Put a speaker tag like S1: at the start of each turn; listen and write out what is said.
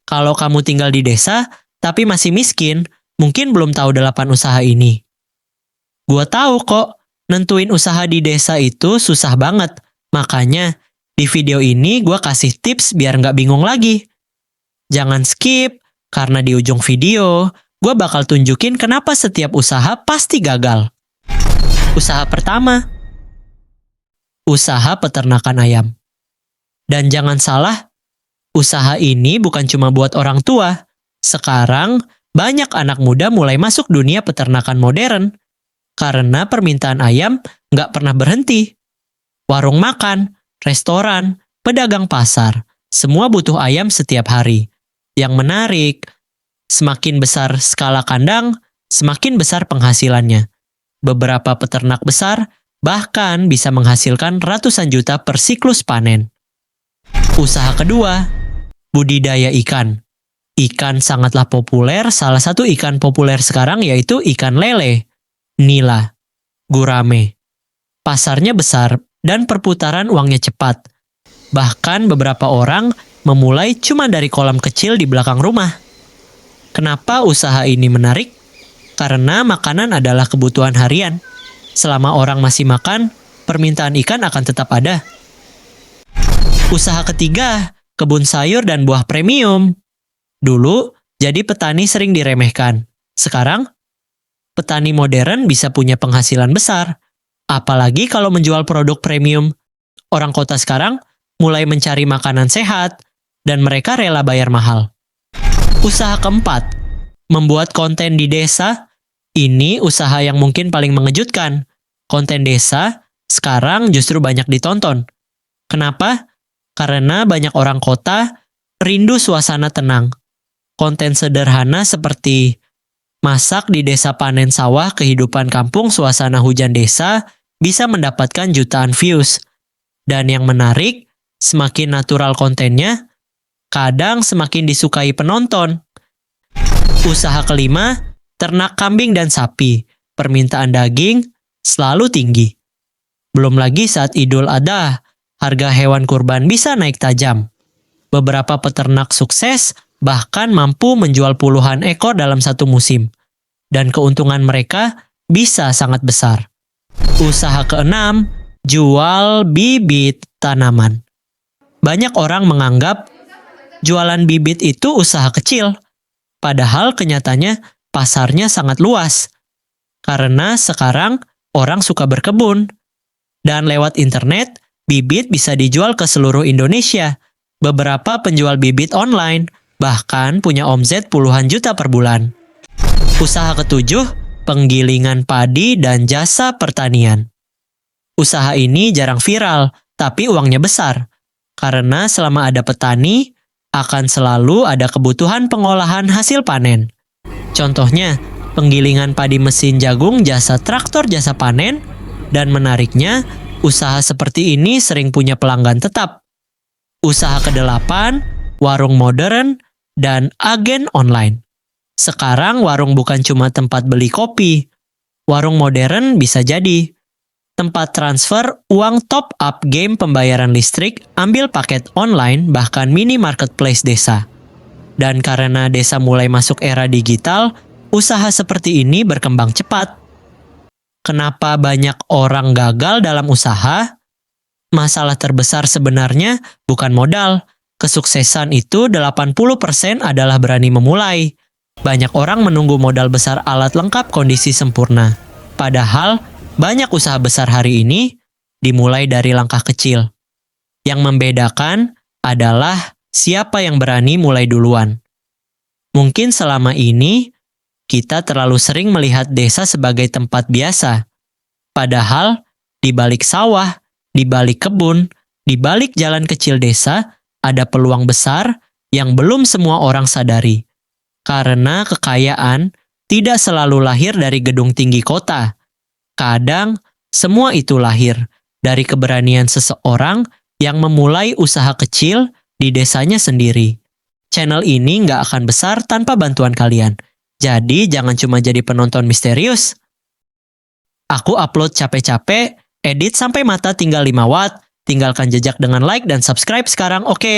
S1: Kalau kamu tinggal di desa, tapi masih miskin, mungkin belum tahu 8 usaha ini. Gua tahu kok, nentuin usaha di desa itu susah banget. Makanya, di video ini gua kasih tips biar nggak bingung lagi. Jangan skip, karena di ujung video, gua bakal tunjukin kenapa setiap usaha pasti gagal. Usaha pertama, usaha peternakan ayam. Dan jangan salah, usaha ini bukan cuma buat orang tua. Sekarang, banyak anak muda mulai masuk dunia peternakan modern. Karena permintaan ayam nggak pernah berhenti. Warung makan, restoran, pedagang pasar, semua butuh ayam setiap hari. Yang menarik, semakin besar skala kandang, semakin besar penghasilannya. Beberapa peternak besar bahkan bisa menghasilkan ratusan juta per siklus panen. Usaha kedua, budidaya ikan. Ikan sangatlah populer, salah satu ikan populer sekarang yaitu ikan lele, nila, gurame. Pasarnya besar dan perputaran uangnya cepat. Bahkan beberapa orang memulai cuma dari kolam kecil di belakang rumah. Kenapa usaha ini menarik? Karena makanan adalah kebutuhan harian. Selama orang masih makan, permintaan ikan akan tetap ada. Usaha ketiga, kebun sayur dan buah premium. Dulu, jadi petani sering diremehkan. Sekarang, petani modern bisa punya penghasilan besar. Apalagi kalau menjual produk premium. Orang kota sekarang mulai mencari makanan sehat, dan mereka rela bayar mahal. Usaha keempat, membuat konten di desa. Ini usaha yang mungkin paling mengejutkan. Konten desa sekarang justru banyak ditonton. Kenapa? Karena banyak orang kota rindu suasana tenang. Konten sederhana seperti masak di desa panen sawah, kehidupan kampung, suasana hujan desa bisa mendapatkan jutaan views. Dan yang menarik, semakin natural kontennya, kadang semakin disukai penonton. Usaha kelima, ternak kambing dan sapi. Permintaan daging selalu tinggi. Belum lagi saat Idul Adha, harga hewan kurban bisa naik tajam. Beberapa peternak sukses bahkan mampu menjual puluhan ekor dalam satu musim. Dan keuntungan mereka bisa sangat besar. Usaha keenam, jual bibit tanaman. Banyak orang menganggap jualan bibit itu usaha kecil. Padahal kenyataannya pasarnya sangat luas. Karena sekarang orang suka berkebun. Dan lewat internet, bibit bisa dijual ke seluruh Indonesia. Beberapa penjual bibit online bahkan punya omset puluhan juta per bulan. Usaha ketujuh, penggilingan padi dan jasa pertanian. Usaha ini jarang viral, tapi uangnya besar. Karena selama ada petani, akan selalu ada kebutuhan pengolahan hasil panen. Contohnya, penggilingan padi mesin jagung, jasa traktor, jasa panen, dan menariknya, usaha seperti ini sering punya pelanggan tetap. Usaha kedelapan, warung modern, dan agen online. Sekarang warung bukan cuma tempat beli kopi. Warung modern bisa jadi tempat transfer uang top up game pembayaran listrik, ambil paket online, bahkan mini marketplace desa. Dan karena desa mulai masuk era digital, usaha seperti ini berkembang cepat. Kenapa banyak orang gagal dalam usaha? Masalah terbesar sebenarnya bukan modal. Kesuksesan itu 80% adalah berani memulai. Banyak orang menunggu modal besar, alat lengkap, kondisi sempurna. Padahal, banyak usaha besar hari ini dimulai dari langkah kecil. Yang membedakan adalah siapa yang berani mulai duluan. Mungkin selama ini, kita terlalu sering melihat desa sebagai tempat biasa. Padahal, di balik sawah, di balik kebun, di balik jalan kecil desa, ada peluang besar yang belum semua orang sadari. Karena kekayaan tidak selalu lahir dari gedung tinggi kota. Kadang, semua itu lahir dari keberanian seseorang yang memulai usaha kecil di desanya sendiri. Channel ini nggak akan besar tanpa bantuan kalian. Jadi, jangan cuma jadi penonton misterius. Aku upload capek-capek, edit sampai mata tinggal 5 watt, tinggalkan jejak dengan like dan subscribe sekarang, oke?